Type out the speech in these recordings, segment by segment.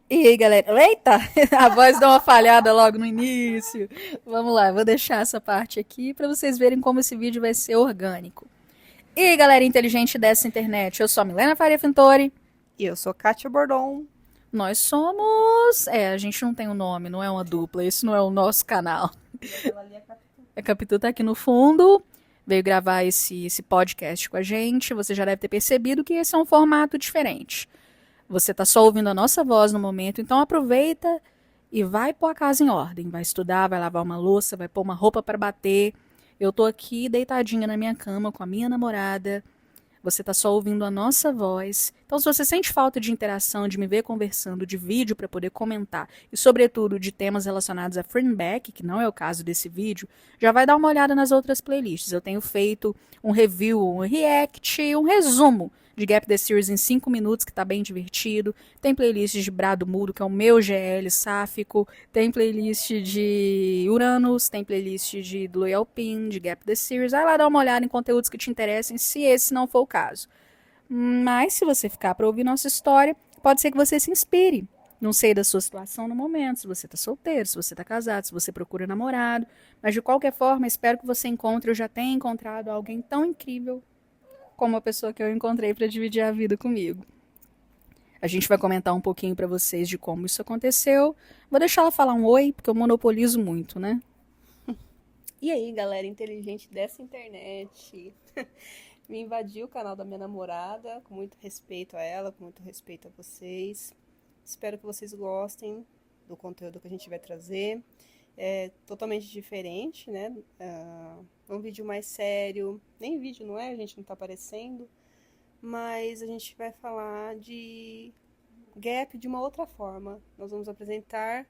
E aí, galera? Eita! A voz deu uma falhada logo no início. Vamos lá, vou deixar essa parte aqui para vocês verem como esse vídeo vai ser orgânico. E aí, galera inteligente dessa internet? Eu sou a Milena Faria Fintori. E eu sou Kátia Bordon. Nós somos. A gente não tem um nome, não é uma dupla. Esse não é o nosso canal. E aquela ali é a Capitu. A Capitu tá aqui no fundo. Veio gravar esse podcast com a gente. Você já deve ter percebido que esse é um formato diferente. Você está só ouvindo a nossa voz no momento, então aproveita e vai pôr a casa em ordem. Vai estudar, vai lavar uma louça, vai pôr uma roupa para bater. Eu tô aqui deitadinha na minha cama com a minha namorada. Você está só ouvindo a nossa voz. Então, se você sente falta de interação, de me ver conversando, de vídeo para poder comentar e, sobretudo, de temas relacionados a Friendback, que não é o caso desse vídeo, já vai dar uma olhada nas outras playlists. Eu tenho feito um review, um react, um resumo de Gap the Series em 5 minutos, que tá bem divertido. Tem playlist de Brado Mudo, que é o meu GL sáfico. Tem playlist de Uranus, tem playlist de Blue Alpine, de Gap the Series. Vai lá dar uma olhada em conteúdos que te interessem, se esse não for o caso. Mas se você ficar para ouvir nossa história, pode ser que você se inspire. Não sei da sua situação no momento, se você está solteiro, se você está casado, se você procura namorado. Mas de qualquer forma, espero que você encontre ou já tenha encontrado alguém tão incrível como a pessoa que eu encontrei para dividir a vida comigo. A gente vai comentar um pouquinho para vocês de como isso aconteceu. Vou deixar ela falar um oi, porque eu monopolizo muito, né? E aí, galera inteligente dessa internet? Me invadiu o canal da minha namorada, com muito respeito a ela, com muito respeito a vocês. Espero que vocês gostem do conteúdo que a gente vai trazer. É totalmente diferente, né? Um vídeo mais sério. Nem vídeo, não é? A gente não tá aparecendo. Mas a gente vai falar de Gap de uma outra forma. Nós vamos apresentar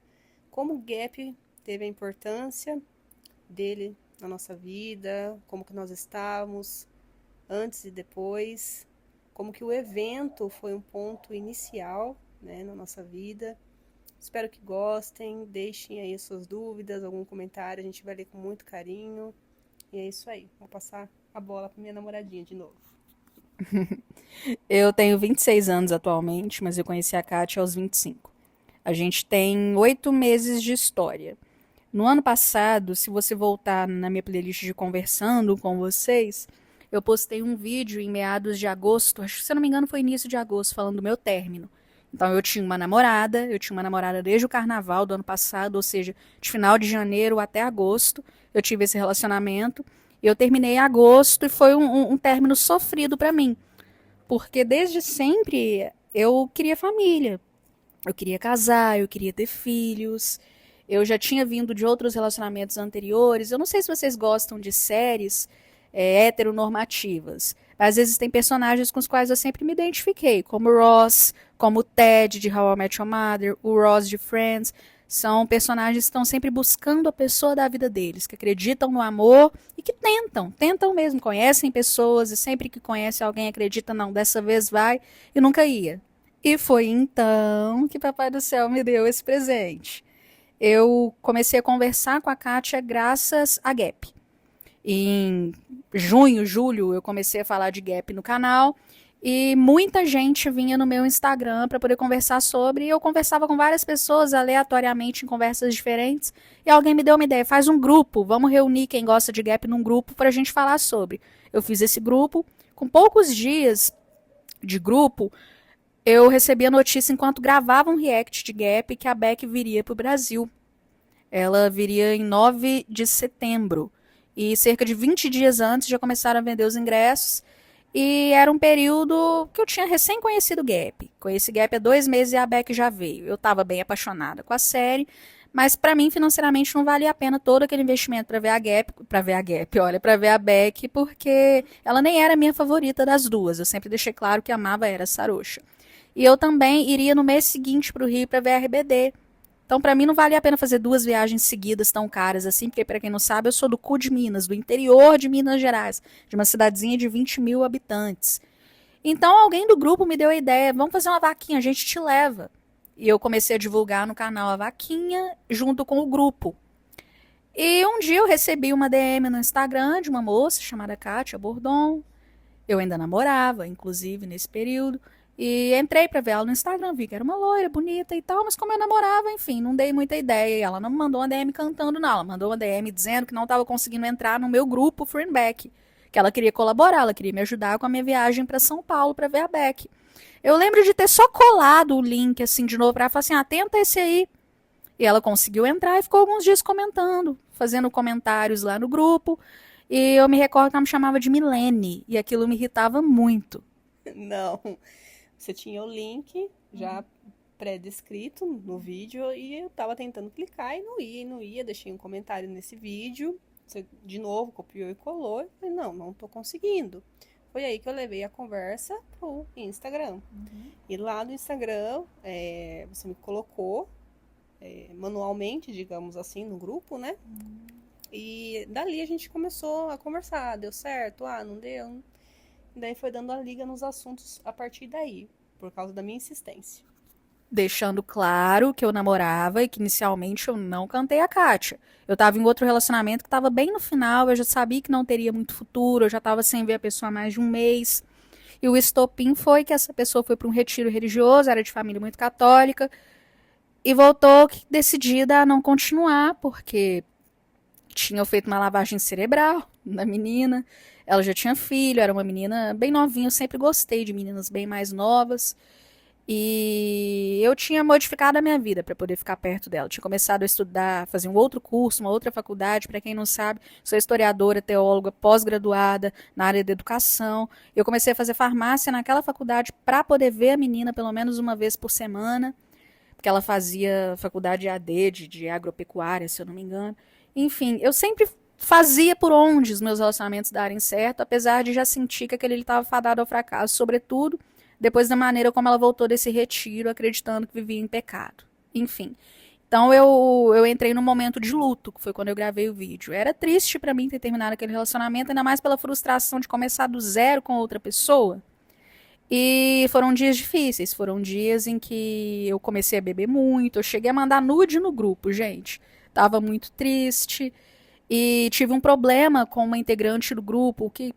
como o Gap teve a importância dele na nossa vida, como que nós estávamos antes e depois, como que o evento foi um ponto inicial, né, na nossa vida. Espero que gostem, deixem aí suas dúvidas, algum comentário, a gente vai ler com muito carinho. E é isso aí, vou passar a bola para minha namoradinha de novo. Eu tenho 26 anos atualmente, mas eu conheci a Kátia aos 25. A gente tem 8 meses de história. No ano passado, se você voltar na minha playlist de conversando com vocês, eu postei um vídeo em meados de agosto, acho que se eu não me engano foi início de agosto, falando do meu término. Então eu tinha uma namorada desde o carnaval do ano passado, ou seja, de final de janeiro até agosto, eu tive esse relacionamento. E eu terminei em agosto e foi um término sofrido para mim, porque desde sempre eu queria família, eu queria casar, eu queria ter filhos. Eu já tinha vindo de outros relacionamentos anteriores. Eu não sei se vocês gostam de séries heteronormativas. Às vezes tem personagens com os quais eu sempre me identifiquei, como o Ross, como o Ted de How I Met Your Mother, o Ross de Friends. São personagens que estão sempre buscando a pessoa da vida deles, que acreditam no amor e que tentam mesmo, conhecem pessoas e sempre que conhece alguém acredita, não, dessa vez vai e nunca ia. E foi então que Papai do Céu me deu esse presente. Eu comecei a conversar com a Kátia graças a Gap. Em junho, julho, eu comecei a falar de Gap no canal e muita gente vinha no meu Instagram para poder conversar sobre. E eu conversava com várias pessoas aleatoriamente em conversas diferentes. E alguém me deu uma ideia: faz um grupo, vamos reunir quem gosta de Gap num grupo para a gente falar sobre. Eu fiz esse grupo. Com poucos dias de grupo, eu recebi a notícia enquanto gravava um react de Gap que a Beck viria para o Brasil. Ela viria em 9 de setembro. E cerca de 20 dias antes já começaram a vender os ingressos. E era um período que eu tinha recém conhecido o Gap. Conheci Gap há 2 meses e a Beck já veio. Eu estava bem apaixonada com a série, mas para mim financeiramente não valia a pena todo aquele investimento para ver a Beck, porque ela nem era a minha favorita das duas. Eu sempre deixei claro que amava era a Sarosha. E eu também iria no mês seguinte para o Rio para ver a RBD. Então, para mim, não valia a pena fazer 2 viagens seguidas tão caras assim, porque, para quem não sabe, eu sou do cu de Minas, do interior de Minas Gerais, de uma cidadezinha de 20 mil habitantes. Então, alguém do grupo me deu a ideia: vamos fazer uma vaquinha, a gente te leva. E eu comecei a divulgar no canal a vaquinha, junto com o grupo. E um dia eu recebi uma DM no Instagram de uma moça chamada Kátia Bordon. Eu ainda namorava, inclusive, nesse período. E entrei pra ver ela no Instagram, vi que era uma loira, bonita e tal, mas como eu namorava, enfim, não dei muita ideia. E ela não me mandou uma DM cantando, não. Ela mandou uma DM dizendo que não tava conseguindo entrar no meu grupo Friend Back. Que ela queria colaborar, ela queria me ajudar com a minha viagem pra São Paulo pra ver a Beck. Eu lembro de ter só colado o link assim de novo pra ela falar assim: ah, tenta esse aí. E ela conseguiu entrar e ficou alguns dias comentando, fazendo comentários lá no grupo. E eu me recordo que ela me chamava de Milene, e aquilo me irritava muito. Não, você tinha o link já pré-descrito no vídeo e eu tava tentando clicar e não ia. Deixei um comentário nesse vídeo. Você de novo copiou e colou. Eu falei, não tô conseguindo. Foi aí que eu levei a conversa pro Instagram. E lá no Instagram, você me colocou manualmente, digamos assim, no grupo, né? E dali a gente começou a conversar. Deu certo? Ah, não deu? E daí foi dando a liga nos assuntos a partir daí, por causa da minha insistência. Deixando claro que eu namorava e que inicialmente eu não cantei a Kátia. Eu tava em outro relacionamento que tava bem no final, eu já sabia que não teria muito futuro, eu já tava sem ver a pessoa há mais de um mês. E o estopim foi que essa pessoa foi para um retiro religioso, era de família muito católica, e voltou decidida a não continuar, porque tinham feito uma lavagem cerebral na menina. Ela já tinha filho, era uma menina bem novinha, eu sempre gostei de meninas bem mais novas. E eu tinha modificado a minha vida para poder ficar perto dela. Eu tinha começado a estudar, fazer um outro curso, uma outra faculdade. Para quem não sabe, sou historiadora, teóloga, pós-graduada na área da educação. Eu comecei a fazer farmácia naquela faculdade para poder ver a menina pelo menos uma vez por semana, porque ela fazia faculdade AD de agropecuária, se eu não me engano. Enfim, eu sempre fazia por onde os meus relacionamentos darem certo, apesar de já sentir que aquele estava fadado ao fracasso, sobretudo depois da maneira como ela voltou desse retiro, acreditando que vivia em pecado. Enfim. Então eu entrei num momento de luto, que foi quando eu gravei o vídeo. Era triste para mim ter terminado aquele relacionamento, ainda mais pela frustração de começar do zero com outra pessoa. E foram dias difíceis, foram dias em que eu comecei a beber muito, eu cheguei a mandar nude no grupo, gente. Tava muito triste e tive um problema com uma integrante do grupo que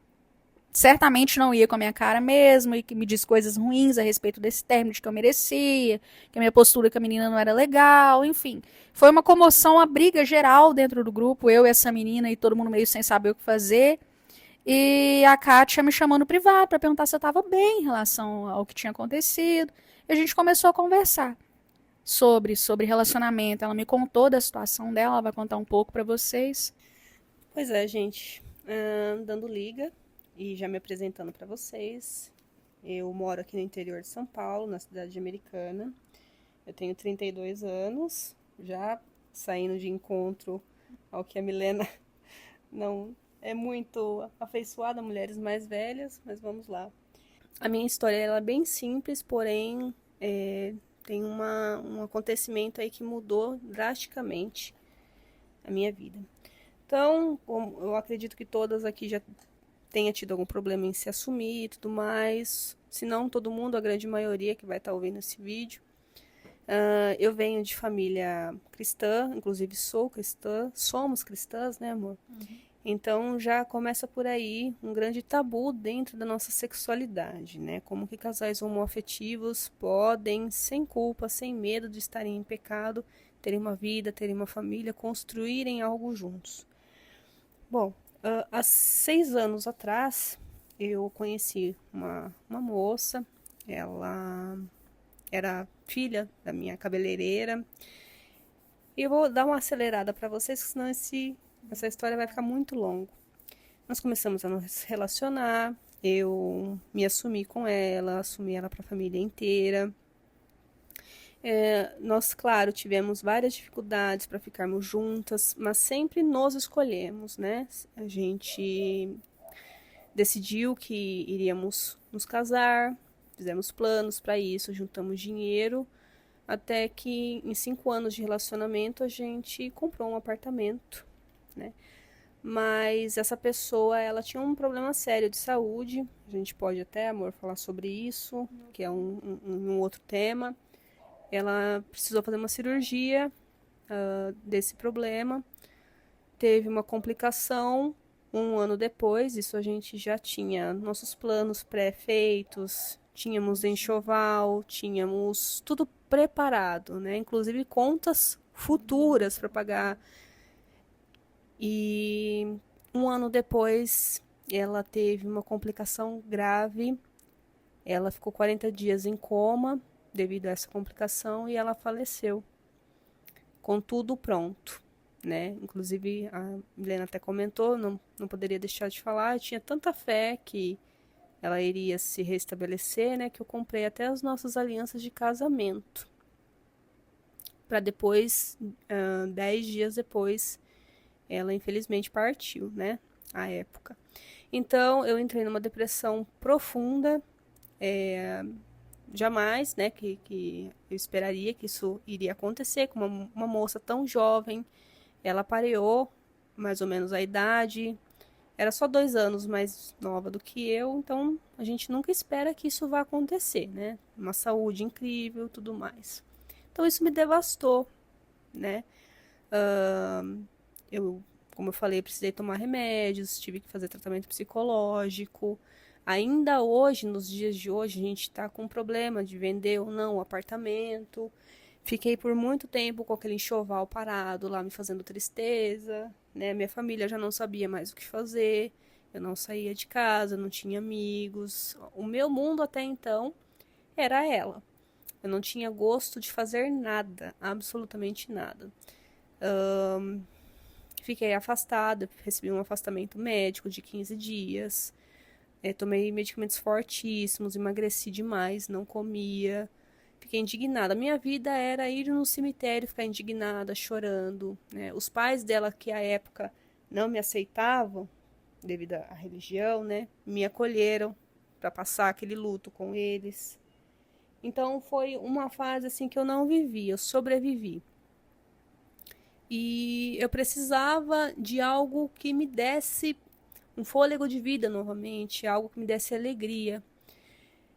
certamente não ia com a minha cara mesmo e que me diz coisas ruins a respeito desse término de que eu merecia, que a minha postura com a menina não era legal, enfim. Foi uma comoção, uma briga geral dentro do grupo, eu e essa menina e todo mundo meio sem saber o que fazer. E a Kátia me chamou no privado para perguntar se eu estava bem em relação ao que tinha acontecido. E a gente começou a conversar sobre relacionamento. Ela me contou da situação dela, ela vai contar um pouco para vocês. Pois é, gente, dando liga e já me apresentando para vocês. Eu moro aqui no interior de São Paulo, na cidade de Americana. Eu tenho 32 anos, já saindo de encontro ao que a Milena não é muito afeiçoada a mulheres mais velhas, mas vamos lá. A minha história ela é bem simples, porém tem um acontecimento aí que mudou drasticamente a minha vida. Então, eu acredito que todas aqui já tenha tido algum problema em se assumir e tudo mais. Se não todo mundo, a grande maioria que vai estar ouvindo esse vídeo. Eu venho de família cristã, inclusive sou cristã, somos cristãs, né, amor? Então já começa por aí um grande tabu dentro da nossa sexualidade, né? Como que casais homoafetivos podem, sem culpa, sem medo de estarem em pecado, terem uma vida, terem uma família, construírem algo juntos. Bom, há 6 anos atrás eu conheci uma moça, ela era filha da minha cabeleireira. E eu vou dar uma acelerada para vocês, senão essa história vai ficar muito longa. Nós começamos a nos relacionar, eu me assumi com ela, assumi ela para a família inteira. Nós, claro, tivemos várias dificuldades para ficarmos juntas, mas sempre nos escolhemos, né? A gente decidiu que iríamos nos casar, fizemos planos para isso, juntamos dinheiro, até que em 5 anos de relacionamento a gente comprou um apartamento, né? Mas essa pessoa, ela tinha um problema sério de saúde, a gente pode até, amor, falar sobre isso, que é um outro tema. Ela precisou fazer uma cirurgia desse problema, teve uma complicação 1 ano depois, isso a gente já tinha nossos planos pré-feitos, tínhamos enxoval, tínhamos tudo preparado, né? Inclusive contas futuras para pagar. E um ano depois, ela teve uma complicação grave. Ela ficou 40 dias em coma devido a essa complicação e ela faleceu com tudo pronto, né? Inclusive, a Milena até comentou, não poderia deixar de falar, eu tinha tanta fé que ela iria se restabelecer, né? Que eu comprei até as nossas alianças de casamento. Para depois, 10 dias depois, ela infelizmente partiu, né? À época. Então, eu entrei numa depressão profunda. Jamais, né, que eu esperaria que isso iria acontecer com uma moça tão jovem. Ela pareou mais ou menos a idade, era só 2 anos mais nova do que eu, então a gente nunca espera que isso vá acontecer, né? Uma saúde incrível, tudo mais. Então isso me devastou, né? Eu, como eu falei, precisei tomar remédios, tive que fazer tratamento psicológico. Ainda hoje, nos dias de hoje, a gente está com problema de vender ou não o apartamento. Fiquei por muito tempo com aquele enxoval parado lá, me fazendo tristeza, né? Minha família já não sabia mais o que fazer. Eu não saía de casa, não tinha amigos. O meu mundo até então era ela. Eu não tinha gosto de fazer nada, absolutamente nada. Fiquei afastada, recebi um afastamento médico de 15 dias. Tomei medicamentos fortíssimos, emagreci demais, não comia. Fiquei indignada. Minha vida era ir no cemitério, ficar indignada, chorando, né? Os pais dela, que à época não me aceitavam, devido à religião, né? Me acolheram para passar aquele luto com eles. Então foi uma fase assim que eu não vivi, eu sobrevivi. E eu precisava de algo que me desse um fôlego de vida novamente, algo que me desse alegria.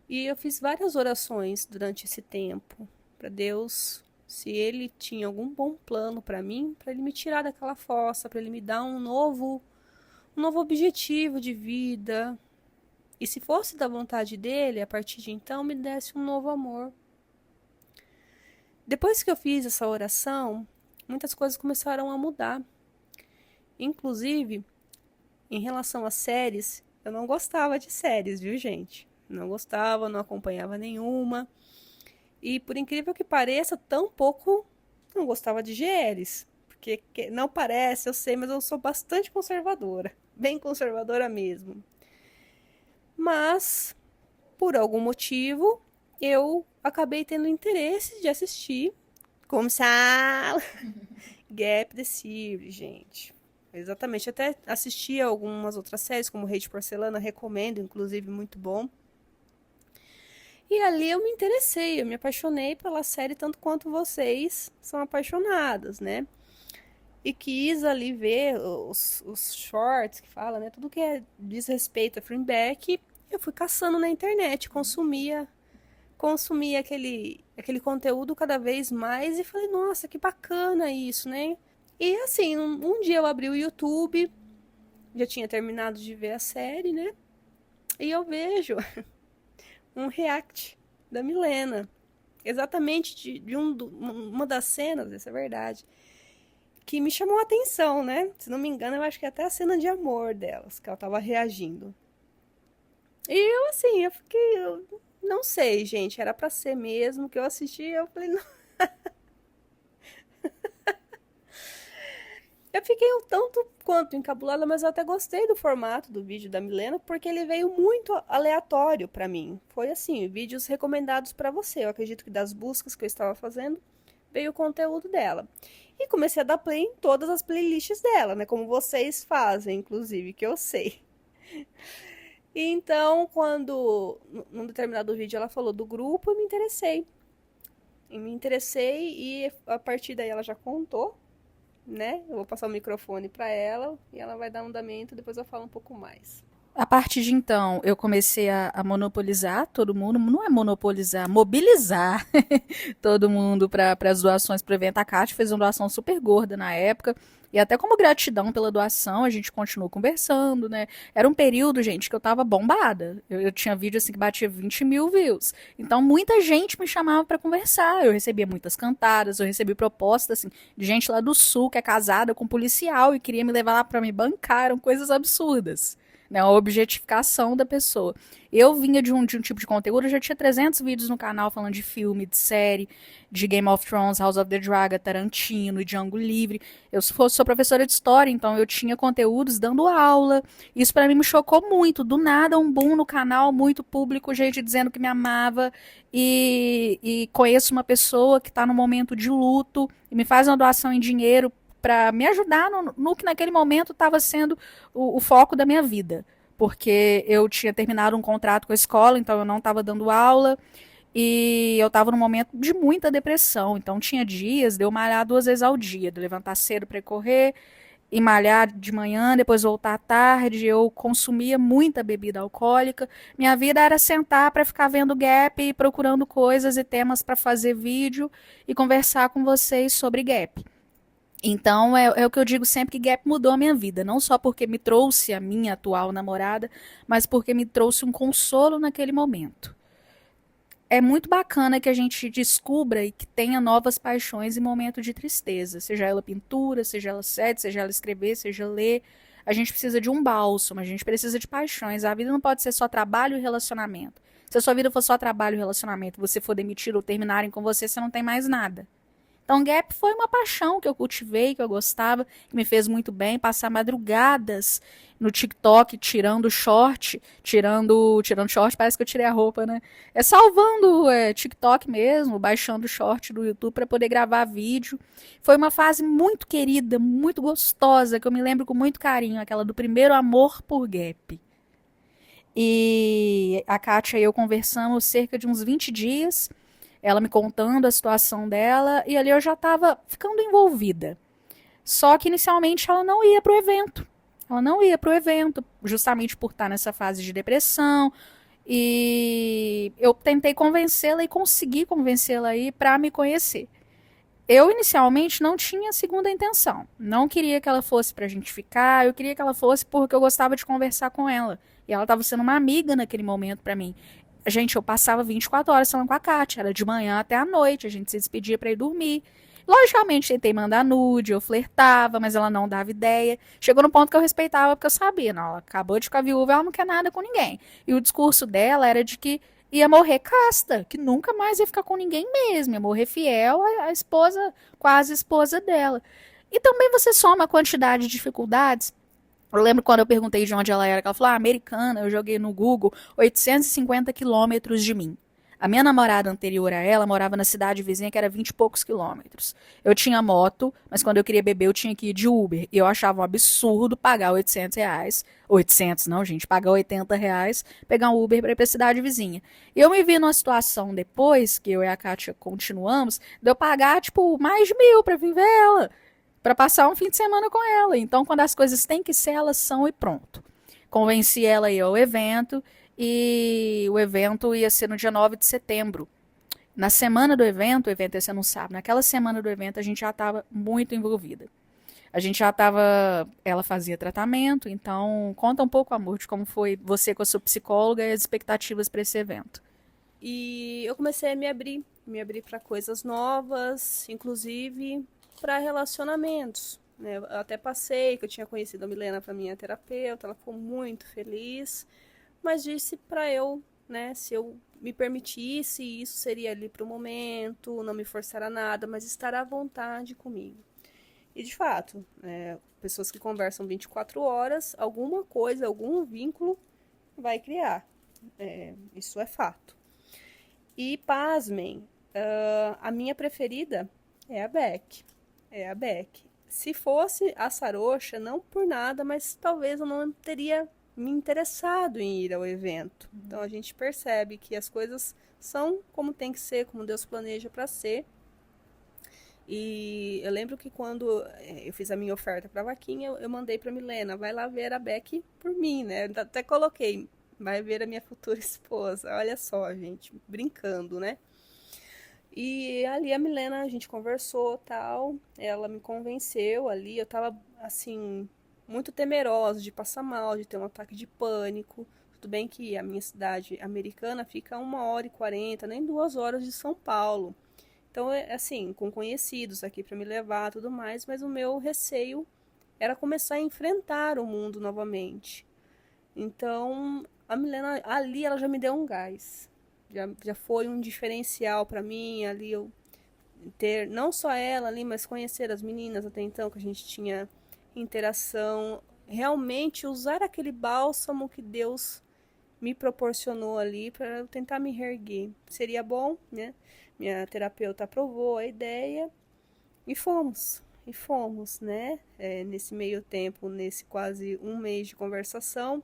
E eu fiz várias orações durante esse tempo para Deus, se Ele tinha algum bom plano para mim, para Ele me tirar daquela fossa, para Ele me dar um novo objetivo de vida. E se fosse da vontade dele, a partir de então, me desse um novo amor. Depois que eu fiz essa oração, muitas coisas começaram a mudar. Inclusive, em relação às séries, eu não gostava de séries, viu, gente? Não gostava, não acompanhava nenhuma. E por incrível que pareça, tampouco não gostava de GLs. Porque não parece, eu sei, mas eu sou bastante conservadora. Bem conservadora mesmo. Mas, por algum motivo, eu acabei tendo interesse de assistir. Como se Gap the Series, gente. Exatamente. Até assisti a algumas outras séries, como Rei de Porcelana, recomendo, inclusive, muito bom. E ali eu me interessei, eu me apaixonei pela série tanto quanto vocês são apaixonadas, né? E quis ali ver os shorts que fala, né? Tudo que diz respeito a Fleabag, eu fui caçando na internet, consumia aquele conteúdo cada vez mais e falei, nossa, que bacana isso, né? E assim, um dia eu abri o YouTube, já tinha terminado de ver a série, né? E eu vejo um react da Milena, exatamente de uma das cenas, essa é verdade, que me chamou a atenção, né? Se não me engano, eu acho que é até a cena de amor delas, que ela tava reagindo. E eu, assim, eu fiquei, não sei, gente, era pra ser mesmo, que eu assisti, eu falei, não. Eu fiquei um tanto quanto encabulada, mas eu até gostei do formato do vídeo da Milena, porque ele veio muito aleatório pra mim. Foi assim, vídeos recomendados pra você. Eu acredito que das buscas que eu estava fazendo, veio o conteúdo dela. E comecei a dar play em todas as playlists dela, né? Como vocês fazem, inclusive, que eu sei. E então, quando num determinado vídeo ela falou do grupo, eu me interessei. E a partir daí ela já contou, né? Eu vou passar o microfone para ela e ela vai dar um andamento, depois eu falo um pouco mais. A partir de então, eu comecei a monopolizar todo mundo, não é monopolizar, mobilizar todo mundo para as doações para o evento. A Kátia fez uma doação super gorda na época, e até como gratidão pela doação, a gente continuou conversando, né? Era um período, gente, que eu tava bombada. Eu tinha vídeo assim que batia 20 mil views. Então, muita gente me chamava para conversar. Eu recebia muitas cantadas, eu recebi propostas assim, de gente lá do sul que é casada com um policial e queria me levar lá para me bancar, eram coisas absurdas, né, a objetificação da pessoa. Eu vinha de um tipo de conteúdo, eu já tinha 300 vídeos no canal falando de filme, de série, de Game of Thrones, House of the Dragon, Tarantino e Django Livre. Eu sou professora de história, então eu tinha conteúdos dando aula. Isso para mim me chocou muito. Do nada, um boom no canal, muito público, gente dizendo que me amava. E conheço uma pessoa que está no momento de luto e me faz uma doação em dinheiro para me ajudar no que naquele momento estava sendo o foco da minha vida. Porque eu tinha terminado um contrato com a escola, então eu não estava dando aula. E eu estava num momento de muita depressão. Então tinha dias de eu malhar 2 vezes ao dia, de levantar cedo para correr e malhar de manhã, depois voltar à tarde. Eu consumia muita bebida alcoólica. Minha vida era sentar para ficar vendo Gap e procurando coisas e temas para fazer vídeo e conversar com vocês sobre Gap. Então, é o que eu digo sempre, que Gap mudou a minha vida. Não só porque me trouxe a minha atual namorada, mas porque me trouxe um consolo naquele momento. É muito bacana que a gente descubra e que tenha novas paixões em momento de tristeza. Seja ela pintura, seja ela sede, seja ela escrever, seja ler. A gente precisa de um bálsamo, a gente precisa de paixões. A vida não pode ser só trabalho e relacionamento. Se a sua vida for só trabalho e relacionamento, você for demitido ou terminarem com você, você não tem mais nada. Então, Gap foi uma paixão que eu cultivei, que eu gostava, que me fez muito bem. Passar madrugadas no TikTok, tirando short, tirando short, parece que eu tirei a roupa, né? É salvando TikTok mesmo, baixando short do YouTube para poder gravar vídeo. Foi uma fase muito querida, muito gostosa, que eu me lembro com muito carinho, aquela do primeiro amor por Gap. E a Kátia e eu conversamos cerca de uns 20 dias, ela me contando a situação dela, e ali eu já estava ficando envolvida. Só que inicialmente ela não ia pro evento. Ela não ia pro evento, justamente por estar nessa fase de depressão. E eu tentei convencê-la e consegui convencê-la aí para me conhecer. Eu inicialmente não tinha segunda intenção. Não queria que ela fosse pra gente ficar, eu queria que ela fosse porque eu gostava de conversar com ela. E ela estava sendo uma amiga naquele momento para mim. Gente, eu passava 24 horas falando com a Kátia, era de manhã até a noite, a gente se despedia para ir dormir. Logicamente, tentei mandar nude, eu flertava, mas ela não dava ideia. Chegou no ponto que eu respeitava, porque eu sabia, não, ela acabou de ficar viúva, ela não quer nada com ninguém. E o discurso dela era de que ia morrer casta, que nunca mais ia ficar com ninguém mesmo, ia morrer fiel à esposa, quase esposa dela. E também você soma a quantidade de dificuldades. Eu lembro quando eu perguntei de onde ela era, que ela falou, americana, eu joguei no Google, 850 quilômetros de mim. A minha namorada anterior a ela morava na cidade vizinha, que era 20 e poucos quilômetros. Eu tinha moto, mas quando eu queria beber eu tinha que ir de Uber. E eu achava um absurdo pagar R$ 800. 800 não, gente, pagar R$ 80, pegar um Uber para ir pra cidade vizinha. E eu me vi numa situação depois, que eu e a Kátia continuamos, de eu pagar, tipo, mais de 1.000 pra vir ver ela, para passar um fim de semana com ela. Então, quando as coisas têm que ser, elas são e pronto. Convenci ela a ir ao evento, e o evento ia ser no dia 9 de setembro. Na semana do evento, o evento ia ser no sábado, naquela semana do evento a gente já estava muito envolvida. A gente já estava, ela fazia tratamento, então conta um pouco, amor, de como foi você com a sua psicóloga e as expectativas para esse evento. E eu comecei a me abrir para coisas novas, inclusive para relacionamentos, né? Eu até passei que eu tinha conhecido a Milena para minha terapeuta, ela ficou muito feliz, mas disse para eu, né, se eu me permitisse, isso seria ali para o momento, não me forçar a nada, mas estar à vontade comigo. E de fato, pessoas que conversam 24 horas, alguma coisa, algum vínculo vai criar. Isso é fato. E pasmem, a minha preferida é a Beck. É a Beck. Se fosse a Sarocha, não por nada, mas talvez eu não teria me interessado em ir ao evento. Então a gente percebe que as coisas são como tem que ser, como Deus planeja para ser. E eu lembro que quando eu fiz a minha oferta pra vaquinha, eu mandei pra Milena, vai lá ver a Beck por mim, né? Eu até coloquei, vai ver a minha futura esposa. Olha só, gente, brincando, né? E ali a Milena, a gente conversou, tal, ela me convenceu ali, eu tava assim muito temerosa de passar mal, de ter um ataque de pânico. Tudo bem que a minha cidade americana fica a 1h40, nem 2 horas de São Paulo. Então, é assim, com conhecidos aqui para me levar, tudo mais, mas o meu receio era começar a enfrentar o mundo novamente. Então, a Milena ali ela já me deu um gás. Já foi um diferencial para mim ali eu ter não só ela ali, mas conhecer as meninas até então que a gente tinha interação, realmente usar aquele bálsamo que Deus me proporcionou ali para eu tentar me reerguer. Seria bom, né? Minha terapeuta aprovou a ideia e fomos, né? Nesse meio tempo, nesse quase um mês de conversação,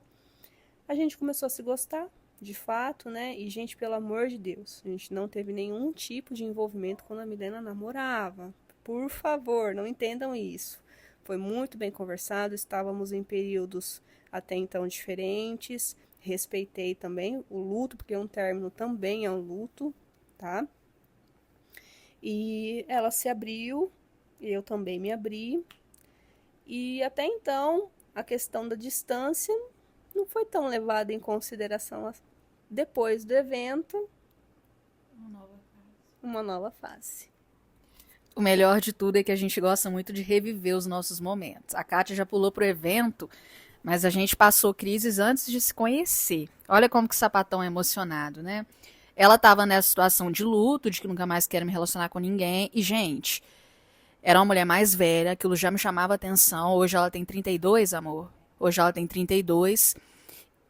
a gente começou a se gostar, de fato, né? E, gente, pelo amor de Deus, a gente não teve nenhum tipo de envolvimento quando a Milena namorava. Por favor, não entendam isso. Foi muito bem conversado, estávamos em períodos até então diferentes. Respeitei também o luto, porque um término também é um luto, tá? E ela se abriu, eu também me abri. E até então, a questão da distância não foi tão levada em consideração depois do evento. Uma nova fase. O melhor de tudo é que a gente gosta muito de reviver os nossos momentos. A Kátia já pulou pro evento, mas a gente passou crises antes de se conhecer. Olha como que o sapatão é emocionado, né? Ela tava nessa situação de luto, de que nunca mais quero me relacionar com ninguém. E, gente, era uma mulher mais velha, aquilo já me chamava atenção. Hoje ela tem 32, amor. Hoje ela tem 32.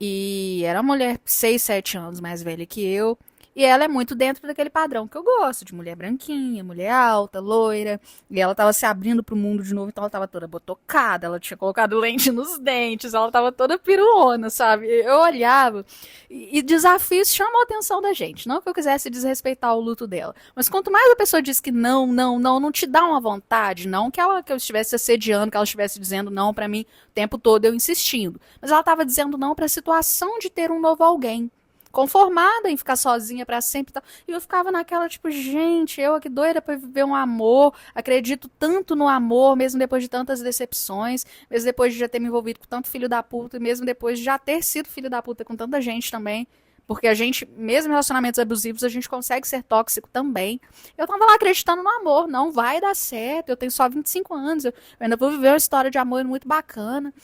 E era uma mulher 6, 7 anos mais velha que eu. E ela é muito dentro daquele padrão que eu gosto, de mulher branquinha, mulher alta, loira. E ela tava se abrindo pro mundo de novo, então ela tava toda botocada, ela tinha colocado lente nos dentes, ela tava toda piruona, sabe? Eu olhava e desafios chamam a atenção da gente. Não que eu quisesse desrespeitar o luto dela. Mas quanto mais a pessoa diz que não, não, não, não te dá uma vontade, não que eu estivesse assediando, que ela estivesse dizendo não pra mim o tempo todo, eu insistindo. Mas ela tava dizendo não pra situação de ter um novo alguém. Conformada em ficar sozinha pra sempre e tal. E eu ficava naquela, tipo, gente, eu aqui doida pra viver um amor, acredito tanto no amor, mesmo depois de tantas decepções, mesmo depois de já ter me envolvido com tanto filho da puta, e mesmo depois de já ter sido filho da puta com tanta gente também. Porque a gente, mesmo em relacionamentos abusivos, a gente consegue ser tóxico também. Eu tava lá acreditando no amor, não vai dar certo, eu tenho só 25 anos, eu ainda vou viver uma história de amor muito bacana.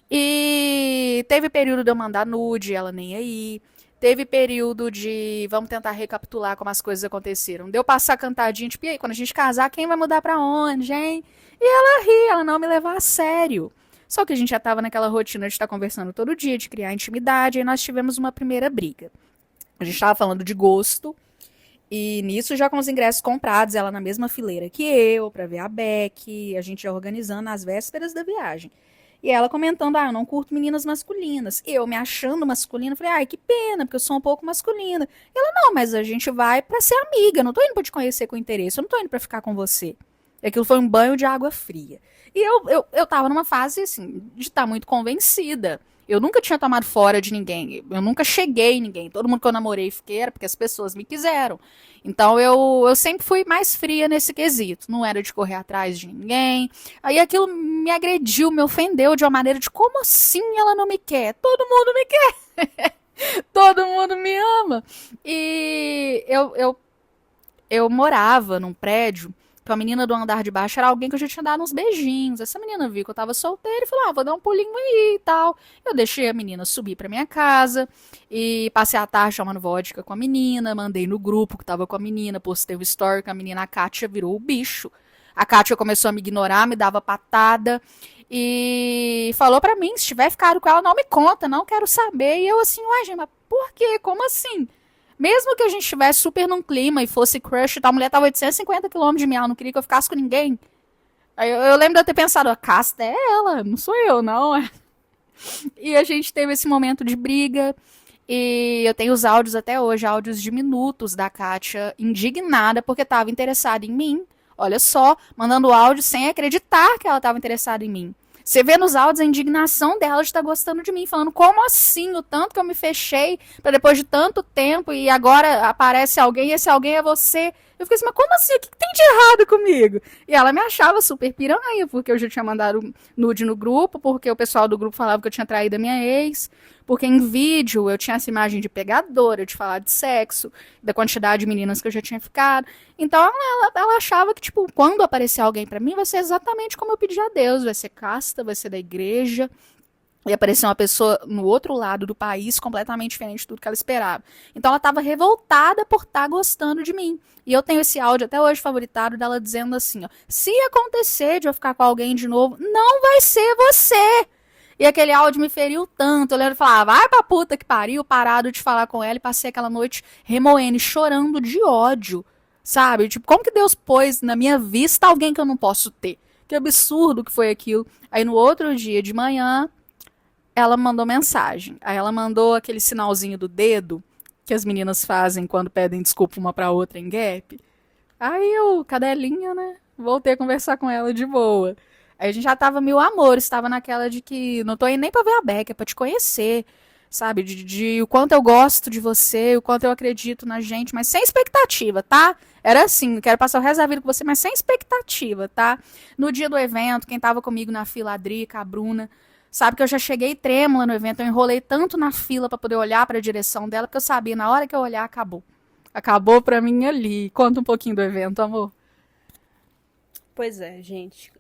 E teve período de eu mandar nude, ela nem aí. Teve período de vamos tentar recapitular como as coisas aconteceram. Deu passar cantadinha, tipo, e aí, quando a gente casar, quem vai mudar pra onde, hein? E ela ri, ela não me leva a sério. Só que a gente já tava naquela rotina de estar conversando todo dia, de criar intimidade, e nós tivemos uma primeira briga. A gente tava falando de gosto, e nisso já com os ingressos comprados, ela na mesma fileira que eu, pra ver a Beck, a gente já organizando as vésperas da viagem. E ela comentando, eu não curto meninas masculinas. Eu me achando masculina, falei, ai, que pena, porque eu sou um pouco masculina. E ela, não, mas a gente vai pra ser amiga, eu não tô indo pra te conhecer com interesse, eu não tô indo pra ficar com você. E aquilo foi um banho de água fria. E eu tava numa fase, assim, de estar muito convencida. Eu nunca tinha tomado fora de ninguém, eu nunca cheguei em ninguém. Todo mundo que eu namorei fiquei era porque as pessoas me quiseram. Então eu sempre fui mais fria nesse quesito. Não era de correr atrás de ninguém. Aí aquilo me agrediu, me ofendeu de uma maneira de como assim ela não me quer? Todo mundo me quer. Todo mundo me ama. E eu morava num prédio que a menina do andar de baixo era alguém que eu já tinha dado uns beijinhos. Essa menina viu que eu tava solteira e falou, vou dar um pulinho aí e tal. Eu deixei a menina subir pra minha casa e passei a tarde chamando vodka com a menina, mandei no grupo que tava com a menina, postei o story com a menina, a Kátia virou o bicho. A Kátia começou a me ignorar, me dava patada e falou pra mim, se tiver ficado com ela, não me conta, não quero saber. E eu assim, uai, gente, mas por quê? Como assim? Mesmo que a gente estivesse super num clima e fosse crush e tal, a mulher tava a 850 km de mim, ela não queria que eu ficasse com ninguém. Aí eu lembro de eu ter pensado, a casta é ela, não sou eu, não. E a gente teve esse momento de briga. E eu tenho os áudios até hoje, áudios de minutos da Kátia, indignada porque estava interessada em mim. Olha só, mandando áudio sem acreditar que ela estava interessada em mim. Você vê nos áudios a indignação dela de estar gostando de mim, falando como assim, o tanto que eu me fechei para depois de tanto tempo e agora aparece alguém e esse alguém é você. Eu fiquei assim, mas como assim? O que tem de errado comigo? E ela me achava super piranha, porque eu já tinha mandado nude no grupo, porque o pessoal do grupo falava que eu tinha traído a minha ex, porque em vídeo eu tinha essa imagem de pegadora, de falar de sexo, da quantidade de meninas que eu já tinha ficado. Então ela achava que, tipo, quando aparecer alguém pra mim, vai ser exatamente como eu pedi a Deus, vai ser casta, vai ser da igreja, e aparecer uma pessoa no outro lado do país completamente diferente de tudo que ela esperava. Então ela estava revoltada por estar gostando de mim. E eu tenho esse áudio até hoje favoritado dela dizendo assim, ó, se acontecer de eu ficar com alguém de novo, não vai ser você. E aquele áudio me feriu tanto. Eu lembro e falava, vai pra puta que pariu, parado de falar com ela e passei aquela noite remoendo, chorando de ódio. Sabe? Tipo, como que Deus pôs na minha vista alguém que eu não posso ter? Que absurdo que foi aquilo. Aí no outro dia de manhã, ela mandou mensagem. Aí ela mandou aquele sinalzinho do dedo que as meninas fazem quando pedem desculpa uma pra outra em gap. Aí eu, cadelinha, né? Voltei a conversar com ela de boa. Aí a gente já tava mil amores, tava naquela de que não tô indo nem pra ver a Beca, é pra te conhecer, sabe? De o quanto eu gosto de você, o quanto eu acredito na gente, mas sem expectativa, tá? Era assim, quero passar o resto da vida com você, mas sem expectativa, tá? No dia do evento, quem tava comigo na fila, a Drica, a Bruna, sabe que eu já cheguei trêmula no evento, eu enrolei tanto na fila pra poder olhar pra direção dela, porque eu sabia, na hora que eu olhar, acabou. Acabou pra mim ali. Conta um pouquinho do evento, amor. Pois é, gente.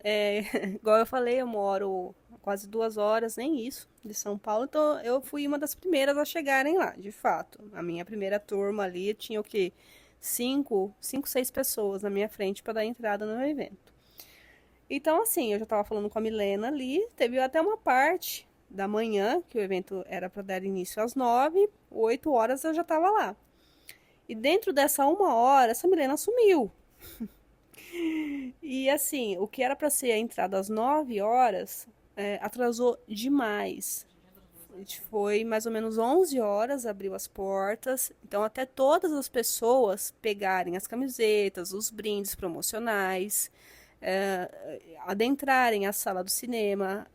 Igual eu falei, eu moro quase 2 horas, nem isso, de São Paulo. Então eu fui uma das primeiras a chegarem lá, de fato. A minha primeira turma ali tinha o quê? Cinco, seis pessoas na minha frente para dar entrada no evento. Então, assim, eu já estava falando com a Milena ali. Teve até uma parte da manhã, que o evento era para dar início às 9, 8 horas eu já estava lá. E dentro dessa 1 hora, essa Milena sumiu. E assim, o que era para ser a entrada às 9 horas, atrasou demais. Foi mais ou menos 11 horas, abriu as portas. Então, até todas as pessoas pegarem as camisetas, os brindes promocionais, adentrarem a sala do cinema,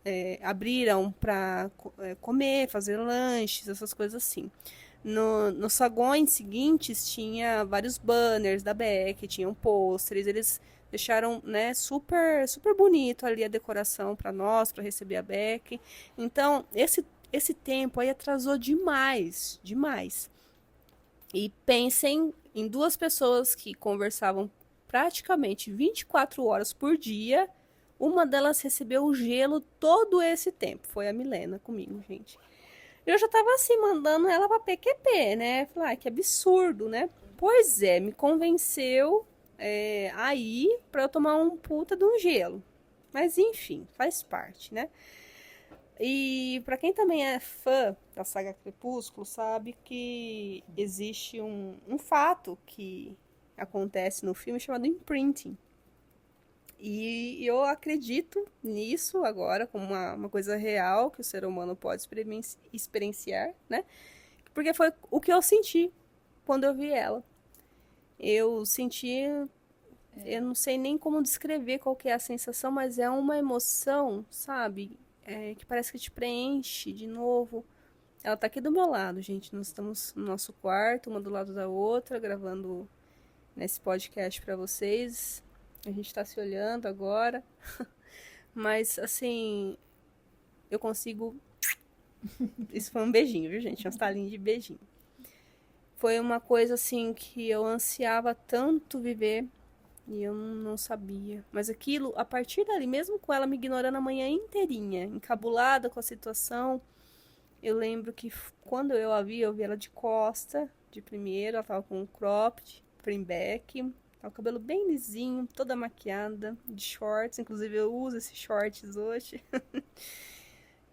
abriram para comer, fazer lanches, essas coisas assim. Nos sagões seguintes tinha vários banners da Beck, tinham pôsteres, eles deixaram, né, super super bonito ali a decoração para nós, para receber a Beck. Então, esse tempo aí atrasou demais, demais. E pensem em duas pessoas que conversavam praticamente 24 horas por dia. Uma delas recebeu o gelo todo esse tempo. Foi a Milena comigo, gente. Eu já tava assim, mandando ela pra PQP, né? Falei, que absurdo, né? Pois é, me convenceu aí pra eu tomar um puta de um gelo. Mas enfim, faz parte, né? E pra quem também é fã da saga Crepúsculo, sabe que existe um fato que acontece no filme chamado imprinting. E eu acredito nisso agora como uma coisa real que o ser humano pode experienciar, né? Porque foi o que eu senti quando eu vi ela. Eu senti, eu não sei nem como descrever qual que é a sensação, mas é uma emoção, sabe? Que parece que te preenche de novo. Ela tá aqui do meu lado, gente. Nós estamos no nosso quarto, uma do lado da outra, gravando nesse podcast para vocês. A gente tá se olhando agora. Mas, assim, eu consigo... Isso foi um beijinho, viu, gente? Um estalinho de beijinho. Foi uma coisa, assim, que eu ansiava tanto viver e eu não sabia. Mas aquilo, a partir dali, mesmo com ela me ignorando a manhã inteirinha, encabulada com a situação, eu lembro que quando eu vi ela de costa, de primeiro, ela tava com um cropped, back, o cabelo bem lisinho, toda maquiada, de shorts. Inclusive eu uso esses shorts hoje.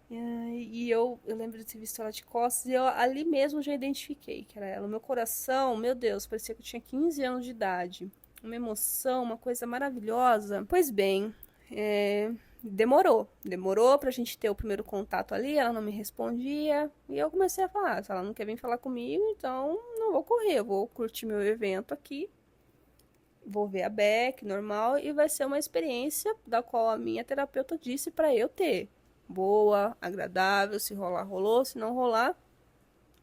E eu lembro de ter visto ela de costas e eu ali mesmo já identifiquei que era ela. O meu coração, meu Deus, parecia que eu tinha 15 anos de idade. Uma emoção, uma coisa maravilhosa. Pois bem, demorou pra gente ter o primeiro contato ali. Ela não me respondia e eu comecei a falar, se ela não quer vir falar comigo, então não vou correr, eu vou curtir meu evento aqui vou ver a Beck, normal, e vai ser uma experiência da qual a minha terapeuta disse para eu ter. Boa, agradável, se rolar, rolou, se não rolar,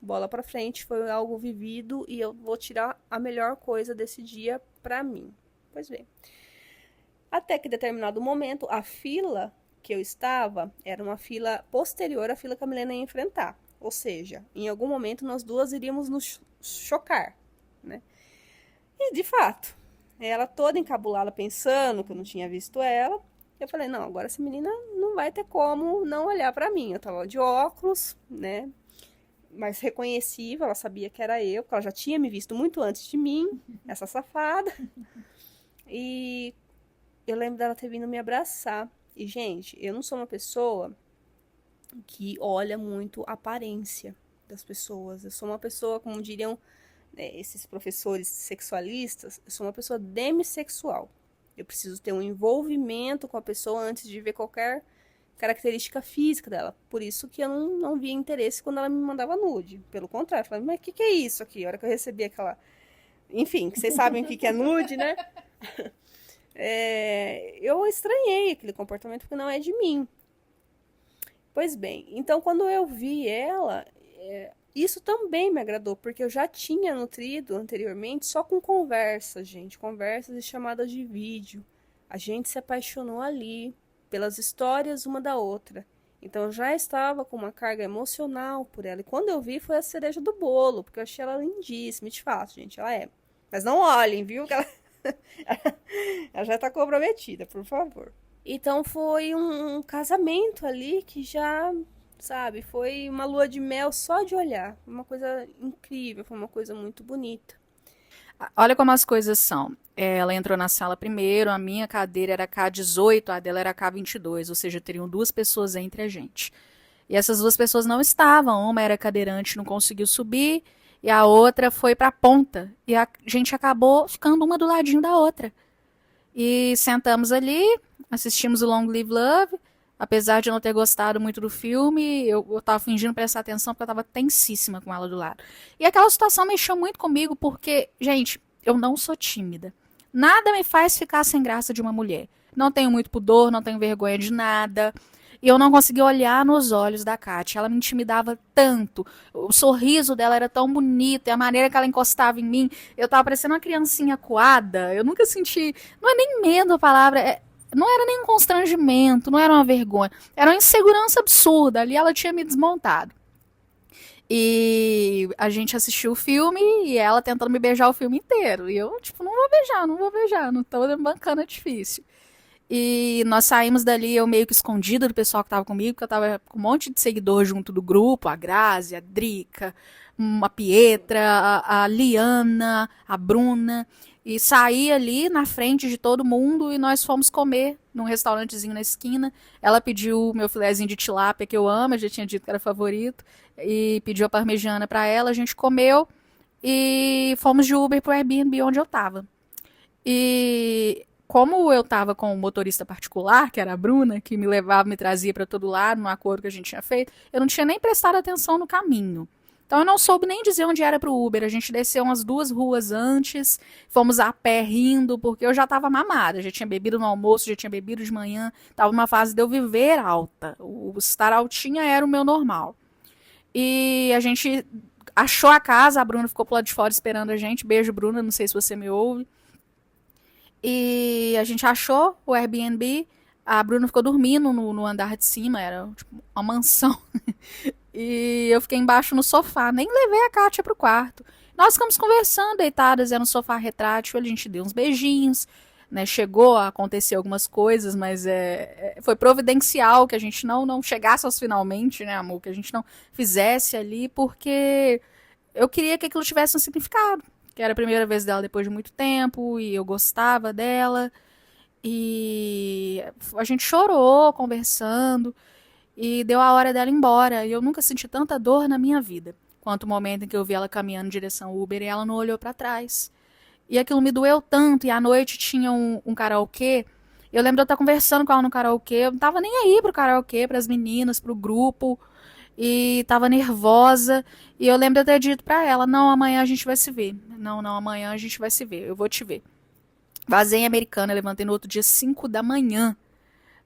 bola para frente, foi algo vivido e eu vou tirar a melhor coisa desse dia para mim. Pois bem. Até que em determinado momento, a fila que eu estava era uma fila posterior à fila que a Milena ia enfrentar. Ou seja, em algum momento nós duas iríamos nos chocar, né? E de fato, ela toda encabulada pensando que eu não tinha visto ela. Eu falei, não, agora essa menina não vai ter como não olhar para mim. Eu tava de óculos, né? Mas reconhecível, ela sabia que era eu, porque ela já tinha me visto muito antes de mim, essa safada. E eu lembro dela ter vindo me abraçar. E, gente, eu não sou uma pessoa que olha muito a aparência das pessoas. Eu sou uma pessoa, como diriam esses professores sexualistas, eu sou uma pessoa demissexual. Eu preciso ter um envolvimento com a pessoa antes de ver qualquer característica física dela. Por isso que eu não via interesse quando ela me mandava nude. Pelo contrário, eu falei, mas o que é isso aqui? A hora que eu recebi aquela... Enfim, vocês sabem o que é nude, né? Eu estranhei aquele comportamento porque não é de mim. Pois bem, então quando eu vi ela, isso também me agradou, porque eu já tinha nutrido anteriormente só com conversas, gente, conversas e chamadas de vídeo. A gente se apaixonou ali pelas histórias uma da outra. Então eu já estava com uma carga emocional por ela. E quando eu vi, foi a cereja do bolo, porque eu achei ela lindíssima. E de fato, gente, ela é. Mas não olhem, viu? Que ela... ela já está comprometida, por favor. Então foi um casamento ali que já, sabe, foi uma lua de mel só de olhar. Uma coisa incrível, foi uma coisa muito bonita. Olha como as coisas são. Ela entrou na sala primeiro, a minha cadeira era K18, a dela era K22, ou seja, teriam duas pessoas entre a gente. E essas duas pessoas não estavam, uma era cadeirante, não conseguiu subir, e a outra foi para a ponta. E a gente acabou ficando uma do ladinho da outra. E sentamos ali, assistimos o Long Live Love. Apesar de eu não ter gostado muito do filme, eu tava fingindo prestar atenção porque eu tava tensíssima com ela do lado. E aquela situação mexeu muito comigo porque, gente, eu não sou tímida. Nada me faz ficar sem graça de uma mulher. Não tenho muito pudor, não tenho vergonha de nada. E eu não conseguia olhar nos olhos da Kátia. Ela me intimidava tanto. O sorriso dela era tão bonito. E a maneira que ela encostava em mim. Eu tava parecendo uma criancinha coada. Eu nunca senti... Não é nem medo a palavra. Não era nem um constrangimento. Não era uma vergonha. Era uma insegurança absurda. Ali ela tinha me desmontado. E a gente assistiu o filme e ela tentando me beijar o filme inteiro. E eu, tipo, não vou beijar. Não tô bancando, é difícil. E nós saímos dali, eu meio que escondida do pessoal que tava comigo, porque eu tava com um monte de seguidor junto do grupo, a Grazi, a Drica, a Pietra, a Liana, a Bruna. E saí ali na frente de todo mundo e nós fomos comer num restaurantezinho na esquina. Ela pediu o meu filézinho de tilápia, que eu amo, eu já tinha dito que era favorito, e pediu a parmegiana pra ela, a gente comeu e fomos de Uber pro Airbnb onde eu tava. E como eu tava com um motorista particular, que era a Bruna, que me levava, me trazia para todo lado, no acordo que a gente tinha feito, eu não tinha nem prestado atenção no caminho. Então eu não soube nem dizer onde era pro Uber. A gente desceu umas 2 ruas antes, fomos a pé rindo, porque eu já tava mamada. Já tinha bebido no almoço, já tinha bebido de manhã. Tava numa fase de eu viver alta. O estar altinha era o meu normal. E a gente achou a casa, a Bruna ficou pro lado de fora esperando a gente. Beijo, Bruna, não sei se você me ouve. E a gente achou o Airbnb. A Bruna ficou dormindo no andar de cima, era tipo, uma mansão. E eu fiquei embaixo no sofá, nem levei a Kátia pro quarto. Nós ficamos conversando, deitadas, era no sofá retrátil, a gente deu uns beijinhos, né? Chegou a acontecer algumas coisas, mas foi providencial que a gente não chegasse aos finalmente, né, amor? Que a gente não fizesse ali, porque eu queria que aquilo tivesse um significado. Que era a primeira vez dela depois de muito tempo, e eu gostava dela. E a gente chorou conversando. E deu a hora dela ir embora. E eu nunca senti tanta dor na minha vida quanto o momento em que eu vi ela caminhando em direção ao Uber e ela não olhou para trás. E aquilo me doeu tanto. E à noite tinha um karaokê. Eu lembro de eu estar conversando com ela no karaokê. Eu não tava nem aí pro karaokê, pras meninas, pro grupo. E tava nervosa. E eu lembro de eu ter dito pra ela: não, amanhã a gente vai se ver. Não, amanhã a gente vai se ver. Eu vou te ver. Vazei em Americana, levantei no outro dia 5 da manhã.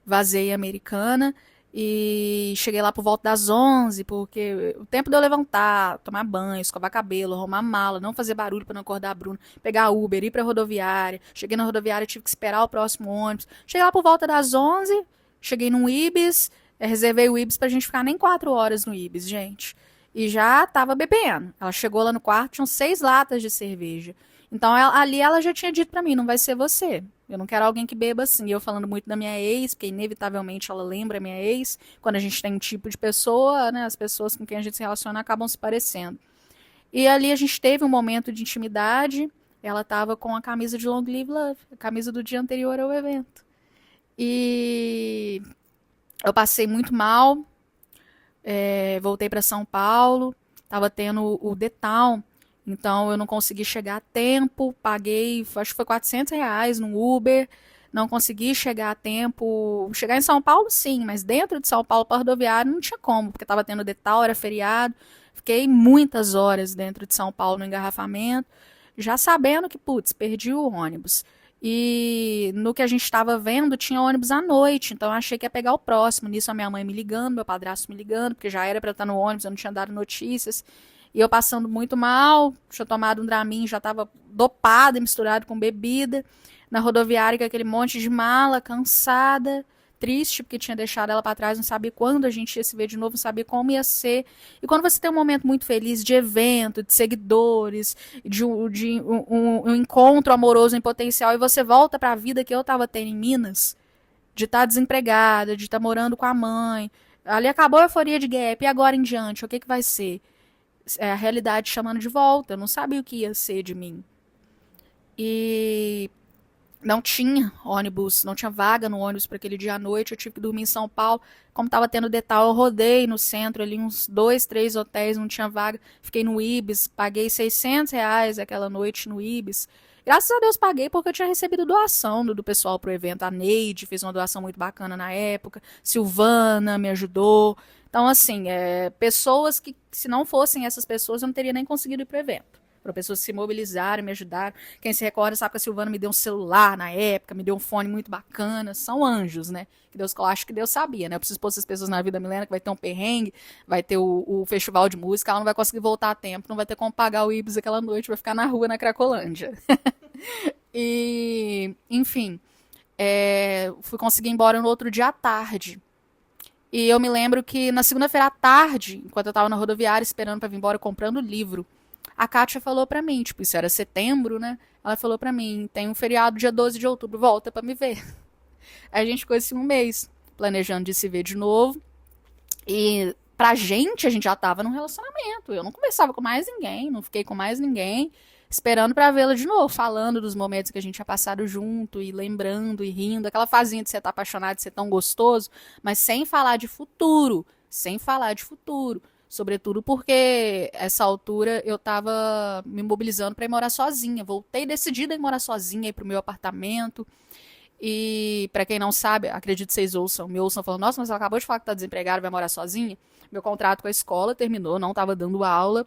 Vazei em Americana e cheguei lá por volta das 11, porque o tempo de eu levantar, tomar banho, escovar cabelo, arrumar mala, não fazer barulho para não acordar a Bruna, pegar Uber, ir pra rodoviária. Cheguei na rodoviária, tive que esperar o próximo ônibus. Cheguei lá por volta das 11, cheguei num Ibis, reservei o Ibis pra gente ficar nem 4 horas no Ibis, gente. E já tava bebendo. Ela chegou lá no quarto, tinham 6 latas de cerveja. Então ali ela já tinha dito pra mim, não vai ser você. Eu não quero alguém que beba assim. E eu falando muito da minha ex, porque inevitavelmente ela lembra a minha ex. Quando a gente tem um tipo de pessoa, né, as pessoas com quem a gente se relaciona acabam se parecendo. E ali a gente teve um momento de intimidade. Ela tava com a camisa de Long Live Love, a camisa do dia anterior ao evento. E eu passei muito mal, voltei para São Paulo, tava tendo o The Town, então eu não consegui chegar a tempo, paguei, acho que foi R$ 400 no Uber, não consegui chegar a tempo, chegar em São Paulo sim, mas dentro de São Paulo para rodoviário não tinha como, porque tava tendo The Town, era feriado, fiquei muitas horas dentro de São Paulo no engarrafamento, já sabendo que, putz, perdi o ônibus. E no que a gente estava vendo, tinha ônibus à noite, então eu achei que ia pegar o próximo. Nisso a minha mãe me ligando, meu padrasto me ligando, porque já era para eu estar no ônibus, eu não tinha dado notícias. E eu passando muito mal, tinha tomado um Dramin, já estava dopada, misturado com bebida. Na rodoviária com aquele monte de mala, cansada, triste, porque tinha deixado ela para trás, não sabia quando a gente ia se ver de novo, não sabia como ia ser. E quando você tem um momento muito feliz de evento, de seguidores, de um encontro amoroso em potencial, e você volta para a vida que eu estava tendo em Minas, de estar desempregada, de estar morando com a mãe. Ali acabou a euforia de gap, e agora em diante, o que, que vai ser? É a realidade chamando de volta, eu não sabia o que ia ser de mim. E não tinha ônibus, não tinha vaga no ônibus para aquele dia à noite, eu tive que dormir em São Paulo. Como estava tendo detalhe, eu rodei no centro ali uns 2, 3 hotéis, não tinha vaga. Fiquei no Ibis, paguei R$ 600 aquela noite no Ibis. Graças a Deus paguei porque eu tinha recebido doação do pessoal pro evento. A Neide fez uma doação muito bacana na época, Silvana me ajudou. Então, assim, pessoas que, se não fossem essas pessoas, eu não teria nem conseguido ir pro evento. Para pessoas que se mobilizaram, me ajudaram. Quem se recorda sabe que a Silvana me deu um celular na época, me deu um fone muito bacana. São anjos, né? Que Deus, eu acho que Deus sabia, né? Eu preciso pôr essas pessoas na vida Milena, que vai ter um perrengue, vai ter o festival de música, ela não vai conseguir voltar a tempo, não vai ter como pagar o Ibis aquela noite, vai ficar na rua na Cracolândia. E, enfim, fui conseguir ir embora no outro dia à tarde. E eu me lembro que na segunda-feira à tarde, enquanto eu tava na rodoviária esperando pra vir embora, comprando livro, a Kátia falou pra mim, tipo, isso era setembro, né? Ela falou pra mim, tem um feriado dia 12 de outubro, volta pra me ver. Aí a gente ficou assim um mês, planejando de se ver de novo. E pra gente, a gente já tava num relacionamento. Eu não conversava com mais ninguém, não fiquei com mais ninguém, esperando pra vê-la de novo, falando dos momentos que a gente tinha passado junto, e lembrando e rindo, aquela fazinha de você estar apaixonado, de ser tão gostoso, mas sem falar de futuro, sem falar de futuro. Sobretudo porque essa altura eu tava me mobilizando para ir morar sozinha. Voltei decidida em morar sozinha, ir pro meu apartamento. E para quem não sabe, acredito que vocês ouçam, me ouçam falando, nossa, mas ela acabou de falar que tá desempregada, vai morar sozinha. Meu contrato com a escola terminou, não tava dando aula,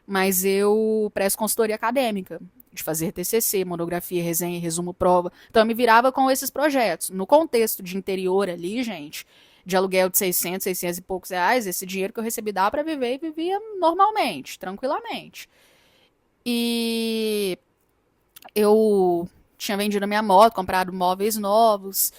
mas eu presto consultoria acadêmica, de fazer TCC, monografia, resenha, resumo, prova. Então eu me virava com esses projetos. No contexto de interior ali, gente, de aluguel de 600 e poucos reais, esse dinheiro que eu recebi dava para viver e vivia normalmente, tranquilamente. E eu tinha vendido a minha moto, comprado móveis novos,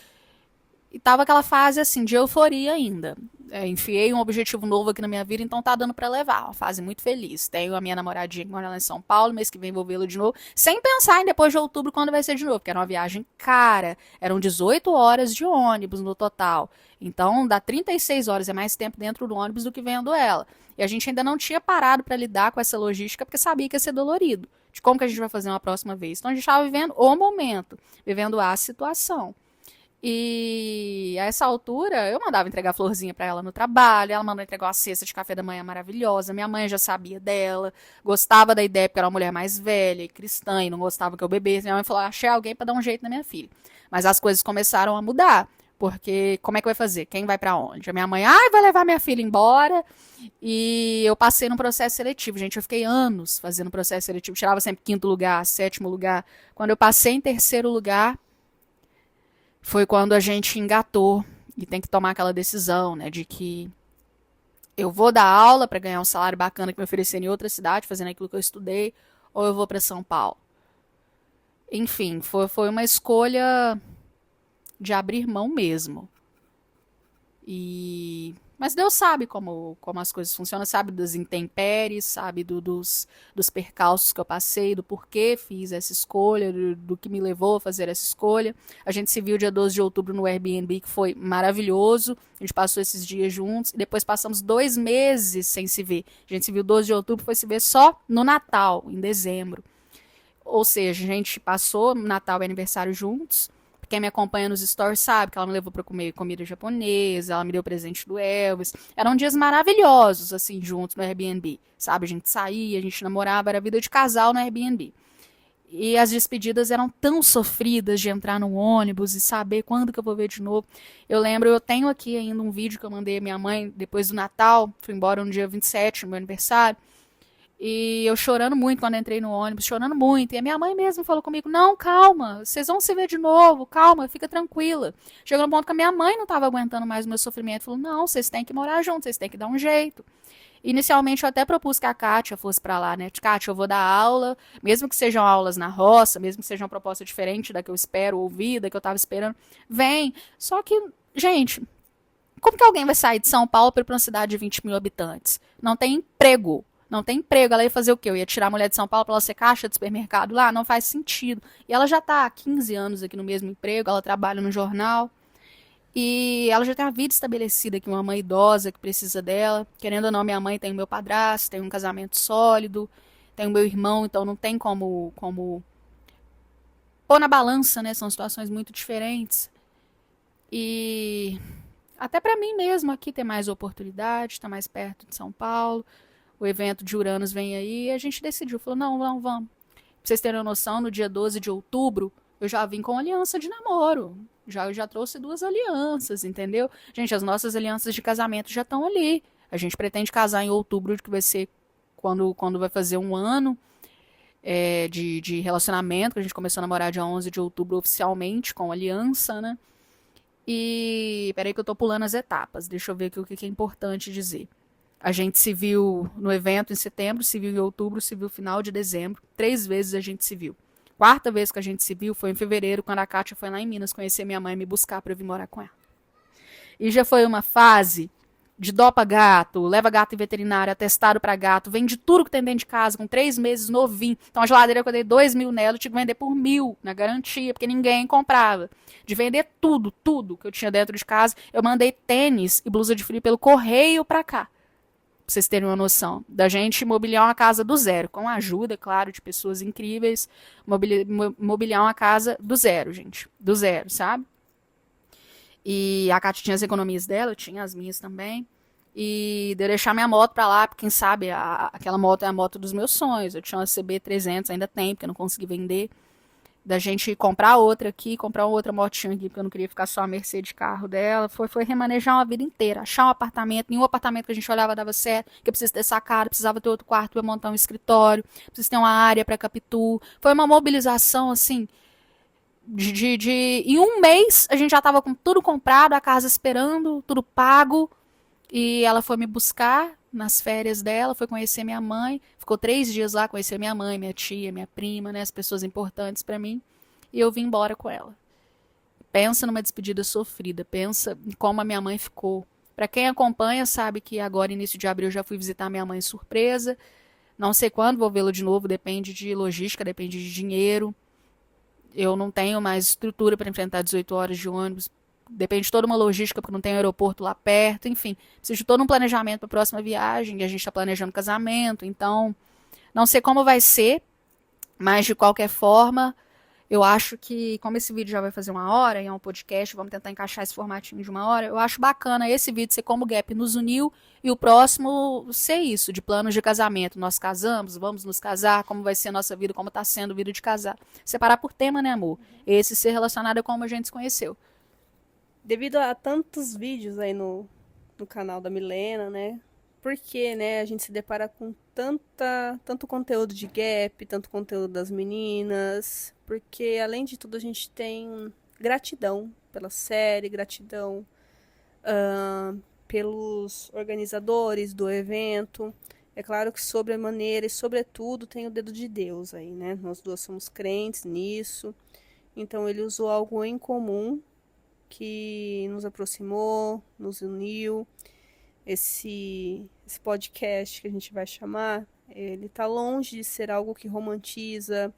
e tava aquela fase assim de euforia ainda. Enfiei um objetivo novo aqui na minha vida, então tá dando pra levar. Uma fase muito feliz. Tenho a minha namoradinha que mora lá em São Paulo, mês que vem vou vê-lo de novo, sem pensar em depois de outubro quando vai ser de novo, porque era uma viagem cara. Eram 18 horas de ônibus no total. Então dá 36 horas, é mais tempo dentro do ônibus do que vendo ela. E a gente ainda não tinha parado pra lidar com essa logística, porque sabia que ia ser dolorido. De como que a gente vai fazer uma próxima vez. Então a gente estava vivendo o momento, vivendo a situação. E a essa altura, eu mandava entregar florzinha pra ela no trabalho, ela mandou entregar uma cesta de café da manhã maravilhosa, minha mãe já sabia dela, gostava da ideia porque era uma mulher mais velha e cristã e não gostava que eu bebesse. Minha mãe falou, achei alguém pra dar um jeito na minha filha. Mas as coisas começaram a mudar, Porque como é que vai fazer? Quem vai pra onde? A minha mãe, vai levar minha filha embora. E eu passei no processo seletivo. Gente, eu fiquei anos fazendo processo seletivo. Tirava sempre quinto lugar, sétimo lugar. Quando eu passei em terceiro lugar, foi quando a gente engatou. E tem que tomar aquela decisão, né? De que eu vou dar aula para ganhar um salário bacana que me oferecer em outra cidade, fazendo aquilo que eu estudei, ou eu vou para São Paulo. Enfim, foi uma escolha de abrir mão mesmo. Mas Deus sabe como as coisas funcionam, sabe das intempéries, sabe dos percalços que eu passei, do porquê fiz essa escolha, do que me levou a fazer essa escolha. A gente se viu dia 12 de outubro no Airbnb, que foi maravilhoso. A gente passou esses dias juntos e depois passamos 2 meses sem se ver. A gente se viu 12 de outubro, foi se ver só no Natal, em dezembro. Ou seja, a gente passou Natal e aniversário juntos. Quem me acompanha nos stories sabe que ela me levou para comer comida japonesa, ela me deu presente do Elvis. Eram dias maravilhosos, assim, juntos no Airbnb, sabe? A gente saía, a gente namorava, era vida de casal no Airbnb. E as despedidas eram tão sofridas de entrar no ônibus e saber quando que eu vou ver de novo. Eu tenho aqui ainda um vídeo que eu mandei à minha mãe depois do Natal, fui embora no dia 27, no meu aniversário. E eu chorando muito quando entrei no ônibus, chorando muito. E a minha mãe mesmo falou comigo, não, calma, vocês vão se ver de novo, calma, fica tranquila. Chegou no ponto que a minha mãe não estava aguentando mais o meu sofrimento. Falou, não, vocês têm que morar juntos, vocês têm que dar um jeito. Inicialmente eu até propus que a Kátia fosse para lá, né? Kátia, eu vou dar aula, mesmo que sejam aulas na roça, mesmo que seja uma proposta diferente da que eu espero ouvir, da que eu estava esperando, vem. Só que, gente, como que alguém vai sair de São Paulo para ir para uma cidade de 20 mil habitantes? Não tem emprego. Não tem emprego, ela ia fazer o quê? Eu ia tirar a mulher de São Paulo para ela ser caixa de supermercado lá? Não faz sentido. E ela já está há 15 anos aqui no mesmo emprego, ela trabalha no jornal. E ela já tem uma vida estabelecida aqui, uma mãe idosa que precisa dela. Querendo ou não, minha mãe tem o meu padrasto, tem um casamento sólido, tem o meu irmão, então não tem como pôr na balança, né? São situações muito diferentes. E até para mim mesmo aqui ter mais oportunidade, estar mais perto de São Paulo. O evento de Uranus vem aí e a gente decidiu, falou, não, vamos. Pra vocês terem uma noção, no dia 12 de outubro, eu já vim com aliança de namoro. Eu já trouxe 2 alianças, entendeu? Gente, as nossas alianças de casamento já estão ali. A gente pretende casar em outubro, que vai ser quando vai fazer 1 ano de relacionamento, que a gente começou a namorar dia 11 de outubro oficialmente, com aliança, né? E peraí que eu tô pulando as etapas, deixa eu ver aqui o que é importante dizer. A gente se viu no evento em setembro, se viu em outubro, se viu no final de dezembro. 3 vezes a gente se viu. 4ª vez que a gente se viu foi em fevereiro, quando a Kátia foi lá em Minas conhecer minha mãe e me buscar para eu vir morar com ela. E já foi uma fase de dopa gato, leva gato em veterinário, atestado para gato, vende tudo que tem dentro de casa, com 3 meses novinho. Então a geladeira que eu dei 2 mil nela, eu tinha que vender por 1.000, na garantia, porque ninguém comprava. De vender tudo que eu tinha dentro de casa, eu mandei tênis e blusa de frio pelo correio para cá. Pra vocês terem uma noção, da gente mobiliar uma casa do zero, com a ajuda, claro, de pessoas incríveis, mobiliar uma casa do zero, gente, do zero, sabe? E a Kátia tinha as economias dela, eu tinha as minhas também, e de eu deixar minha moto pra lá, porque quem sabe, aquela moto é a moto dos meus sonhos, eu tinha uma CB300, ainda tem, porque eu não consegui vender, da gente comprar outra aqui, comprar outra motinha aqui, porque eu não queria ficar só a mercê de carro dela. Foi remanejar uma vida inteira. Achar um apartamento, nenhum apartamento que a gente olhava dava certo, que eu precisava ter sacada, precisava ter outro quarto para montar um escritório, preciso ter uma área para Capitu. Foi uma mobilização, assim, em 1 mês a gente já estava com tudo comprado, a casa esperando, tudo pago, e ela foi me buscar nas férias dela, foi conhecer minha mãe, ficou 3 dias lá, conhecer minha mãe, minha tia, minha prima, né, as pessoas importantes para mim, e eu vim embora com ela. Pensa numa despedida sofrida, pensa em como a minha mãe ficou. Para quem acompanha sabe que agora, início de abril, eu já fui visitar minha mãe surpresa, não sei quando vou vê-la de novo, depende de logística, depende de dinheiro, eu não tenho mais estrutura para enfrentar 18 horas de ônibus, depende de toda uma logística, porque não tem aeroporto lá perto, enfim, preciso de todo um planejamento para a próxima viagem, e a gente está planejando casamento, então, não sei como vai ser, mas de qualquer forma, eu acho que, como esse vídeo já vai fazer 1 hora, e é um podcast, vamos tentar encaixar esse formatinho de 1 hora, eu acho bacana esse vídeo ser como o Gap nos uniu, e o próximo ser isso, de planos de casamento, nós casamos, vamos nos casar, como vai ser a nossa vida, como está sendo a vida de casar. Separar por tema, né, amor? Esse ser relacionado a como a gente se conheceu. Devido a tantos vídeos aí no canal da Milena, né? Porque, né, a gente se depara com tanto conteúdo de Gap, tanto conteúdo das meninas, porque além de tudo a gente tem gratidão pela série, gratidão pelos organizadores do evento. É claro que sobre a maneira e sobretudo tem o dedo de Deus aí, né? Nós duas somos crentes nisso. Então ele usou algo em comum que nos aproximou, nos uniu. Esse podcast que a gente vai chamar, ele tá longe de ser algo que romantiza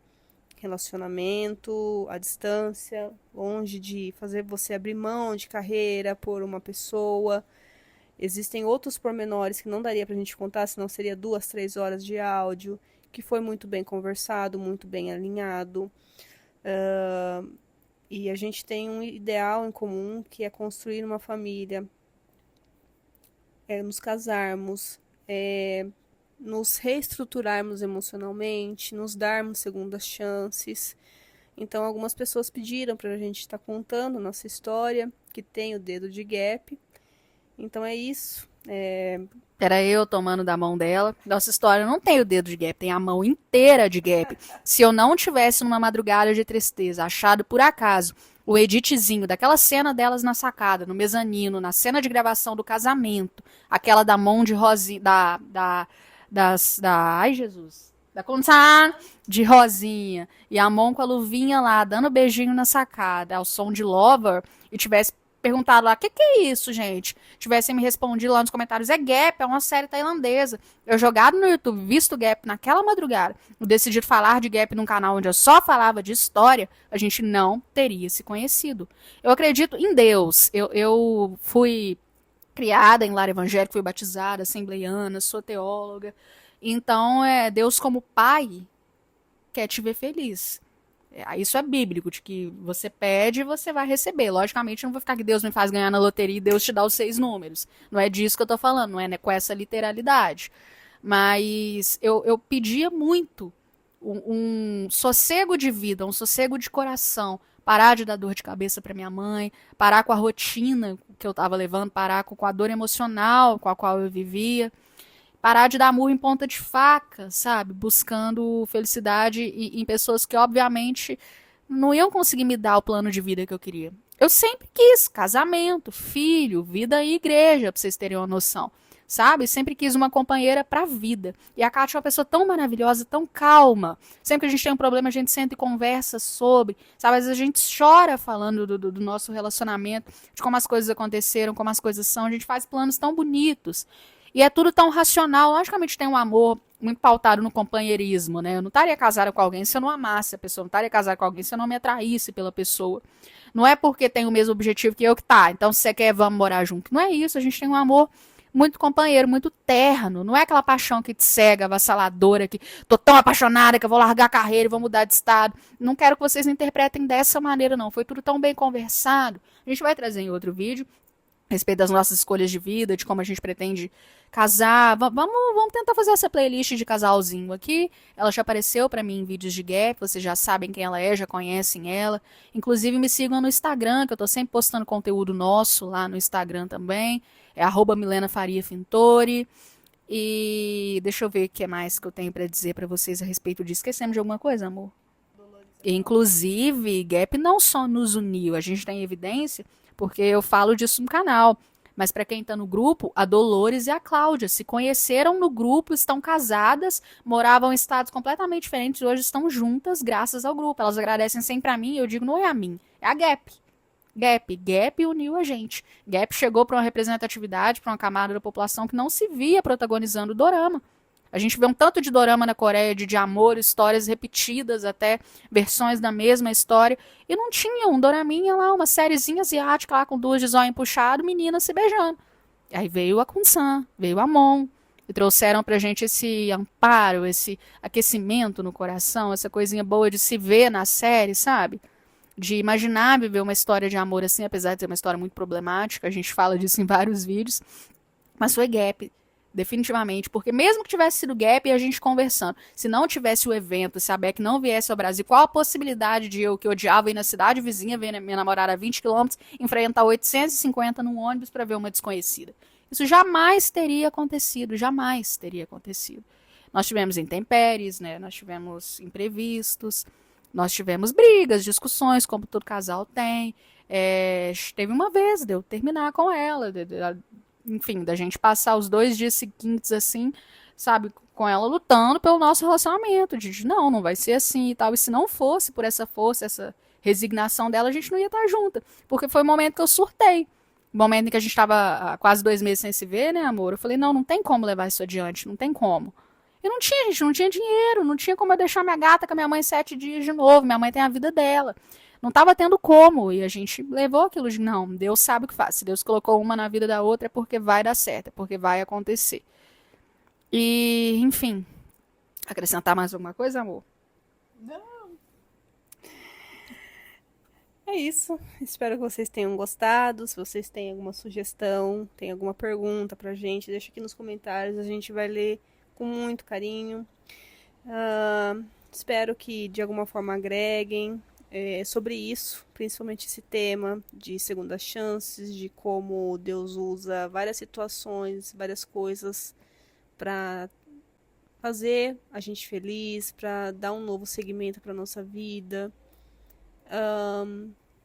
relacionamento à distância, longe de fazer você abrir mão de carreira por uma pessoa. Existem outros pormenores que não daria pra gente contar, senão seria 2, 3 horas de áudio, que foi muito bem conversado, muito bem alinhado. E a gente tem um ideal em comum, que é construir uma família, nos casarmos, nos reestruturarmos emocionalmente, nos darmos segundas chances. Então, algumas pessoas pediram para a gente estar contando nossa história, que tem o dedo de Gap. Então, é isso. Era eu tomando da mão dela. Nossa história não tem o dedo de Gap, tem a mão inteira de Gap. Se eu não tivesse numa madrugada de tristeza achado por acaso o editzinho daquela cena delas na sacada, no mezanino, na cena de gravação do casamento, aquela da mão de Rosinha, ai Jesus, da condição de Rosinha, e a mão com a luvinha lá, dando beijinho na sacada, ao som de Lover, e tivesse perguntado lá, o que é isso, gente? Tivessem me respondido lá nos comentários, é Gap, é uma série tailandesa. Eu jogado no YouTube, visto Gap naquela madrugada, eu decidi falar de Gap num canal onde eu só falava de história, a gente não teria se conhecido. Eu acredito em Deus. Eu fui criada em lar evangélico, fui batizada, assembleiana, sou teóloga. Então, Deus como pai quer te ver feliz. Isso é bíblico, de que você pede e você vai receber. Logicamente, não vou ficar que Deus me faz ganhar na loteria e Deus te dá os 6 números. Não é disso que eu tô falando, não é, né, com essa literalidade. Mas eu pedia muito um sossego de vida, um sossego de coração. Parar de dar dor de cabeça para minha mãe, parar com a rotina que eu estava levando, parar com a dor emocional com a qual eu vivia. Parar de dar murro em ponta de faca, sabe? Buscando felicidade em pessoas que, obviamente, não iam conseguir me dar o plano de vida que eu queria. Eu sempre quis casamento, filho, vida e igreja, pra vocês terem uma noção. Sabe? Sempre quis uma companheira pra vida. E a Kátia é uma pessoa tão maravilhosa, tão calma. Sempre que a gente tem um problema, a gente senta e conversa sobre. Sabe? Às vezes a gente chora falando do nosso relacionamento, de como as coisas aconteceram, como as coisas são. A gente faz planos tão bonitos. E é tudo tão racional. Logicamente tem um amor muito pautado no companheirismo, né? Eu não estaria casada com alguém se eu não amasse a pessoa. Eu não estaria casada com alguém se eu não me atraísse pela pessoa. Não é porque tem o mesmo objetivo que eu que tá. Então, se você quer, vamos morar junto. Não é isso. A gente tem um amor muito companheiro, muito terno. Não é aquela paixão que te cega, avassaladora, que tô tão apaixonada que eu vou largar a carreira e vou mudar de estado. Não quero que vocês interpretem dessa maneira, não. Foi tudo tão bem conversado. A gente vai trazer em outro vídeo a respeito das nossas escolhas de vida, de como a gente pretende casar. Vamos tentar fazer essa playlist de casalzinho aqui. Ela já apareceu para mim em vídeos de Gap, vocês já sabem quem ela é, já conhecem ela. Inclusive me sigam no Instagram, que eu tô sempre postando conteúdo nosso lá no Instagram também. É @MilenaFariaFintori. E deixa eu ver o que mais que eu tenho para dizer para vocês a respeito disso. Esquecemos de alguma coisa, amor? Inclusive, Gap não só nos uniu, a gente tem evidência, porque eu falo disso no canal. Mas para quem está no grupo, a Dolores e a Cláudia se conheceram no grupo, estão casadas, moravam em estados completamente diferentes, hoje estão juntas graças ao grupo. Elas agradecem sempre a mim, eu digo, não é a mim, é a Gap. Gap uniu a gente. Gap chegou para uma representatividade, para uma camada da população que não se via protagonizando o dorama. A gente vê um tanto de dorama na Coreia, de amor, histórias repetidas, até versões da mesma história. E não tinha um doraminha lá, uma sériezinha asiática lá com 2 de zóio puxado, meninas se beijando. Aí veio a Kun-san, veio a Mon, e trouxeram pra gente esse amparo, esse aquecimento no coração, essa coisinha boa de se ver na série, sabe? De imaginar viver uma história de amor assim, apesar de ser uma história muito problemática, a gente fala disso em vários vídeos. Mas foi Gap. Definitivamente, porque mesmo que tivesse sido gap e a gente conversando, se não tivesse o evento, se a Beck não viesse ao Brasil, qual a possibilidade de eu, que odiava ir na cidade vizinha, ver minha namorada a 20 quilômetros, enfrentar 850 num ônibus para ver uma desconhecida? Isso jamais teria acontecido, jamais teria acontecido. Nós tivemos intempéries, né? Nós tivemos imprevistos, nós tivemos brigas, discussões, como todo casal tem. Teve uma vez de eu terminar com ela, enfim, da gente passar os 2 dias seguintes assim, sabe, com ela lutando pelo nosso relacionamento, de não vai ser assim e tal. E se não fosse por essa força, essa resignação dela, a gente não ia estar junta. Porque foi o momento que eu surtei. O momento em que a gente estava há quase 2 meses sem se ver, né, amor? Eu falei, não tem como levar isso adiante, não tem como. E não tinha, gente, não tinha dinheiro, não tinha como eu deixar minha gata com a minha mãe 7 dias de novo. Minha mãe tem a vida dela. Não estava tendo como. E a gente levou aquilo de, não, Deus sabe o que faz. Se Deus colocou uma na vida da outra é porque vai dar certo, é porque vai acontecer. E, enfim. Acrescentar mais alguma coisa, amor? É isso. Espero que vocês tenham gostado. Se vocês têm alguma sugestão, tem alguma pergunta pra gente, deixa aqui nos comentários. A gente vai ler com muito carinho. Espero que de alguma forma agreguem sobre isso, principalmente esse tema de segundas chances, de como Deus usa várias situações, várias coisas para fazer a gente feliz, para dar um novo segmento para nossa vida.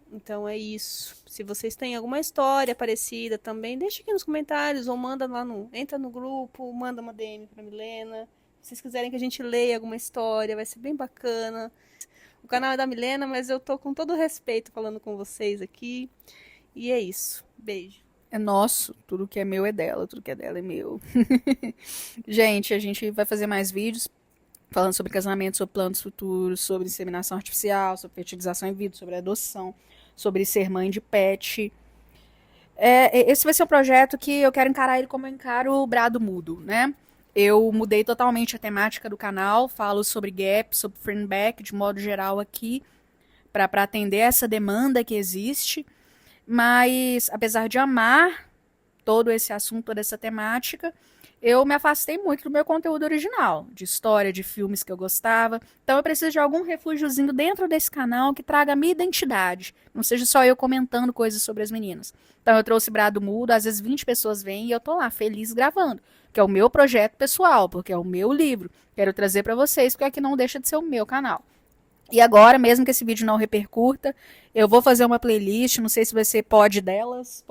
Então é isso. Se vocês têm alguma história parecida também, deixa aqui nos comentários ou manda lá entra no grupo, manda uma DM para Milena. Se vocês quiserem que a gente leia alguma história, vai ser bem bacana. O canal é da Milena, mas eu tô com todo o respeito falando com vocês aqui. E é isso. Beijo. É nosso, tudo que é meu é dela, tudo que é dela é meu. Gente, a gente vai fazer mais vídeos falando sobre casamento, sobre planos futuros, sobre inseminação artificial, sobre fertilização in vitro, sobre adoção, sobre ser mãe de pet. Esse vai ser um projeto que eu quero encarar ele como eu encaro o Brado Mudo, né? Eu mudei totalmente a temática do canal, falo sobre gap, sobre friendback, de modo geral aqui, para atender essa demanda que existe. Mas, apesar de amar todo esse assunto, toda essa temática, eu me afastei muito do meu conteúdo original, de história, de filmes que eu gostava. Então eu preciso de algum refúgiozinho dentro desse canal que traga a minha identidade. Não seja só eu comentando coisas sobre as meninas. Então eu trouxe Brado Mudo, às vezes 20 pessoas vêm e eu tô lá, feliz, gravando. Que é o meu projeto pessoal, porque é o meu livro. Quero trazer para vocês, porque aqui não deixa de ser o meu canal. E agora, mesmo que esse vídeo não repercuta, eu vou fazer uma playlist, não sei se vai ser Pod Delas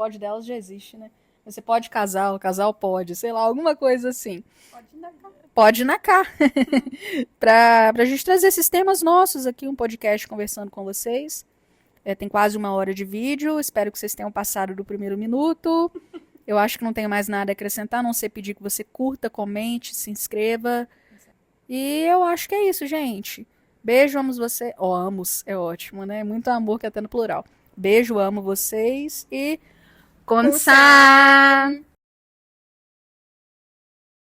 já existe, né? Vai ser Pod Casal, Casal Pod, sei lá, alguma coisa assim. Pode ir na cá. Pra gente trazer esses temas nossos aqui, um podcast conversando com vocês. Tem quase 1 hora de vídeo, espero que vocês tenham passado do primeiro minuto. Eu acho que não tenho mais nada a acrescentar, a não ser pedir que você curta, comente, se inscreva. E eu acho que é isso, gente. Beijo, amo você. Amos, é ótimo, né? Muito amor que é até no plural. Beijo, amo vocês e... Konsan!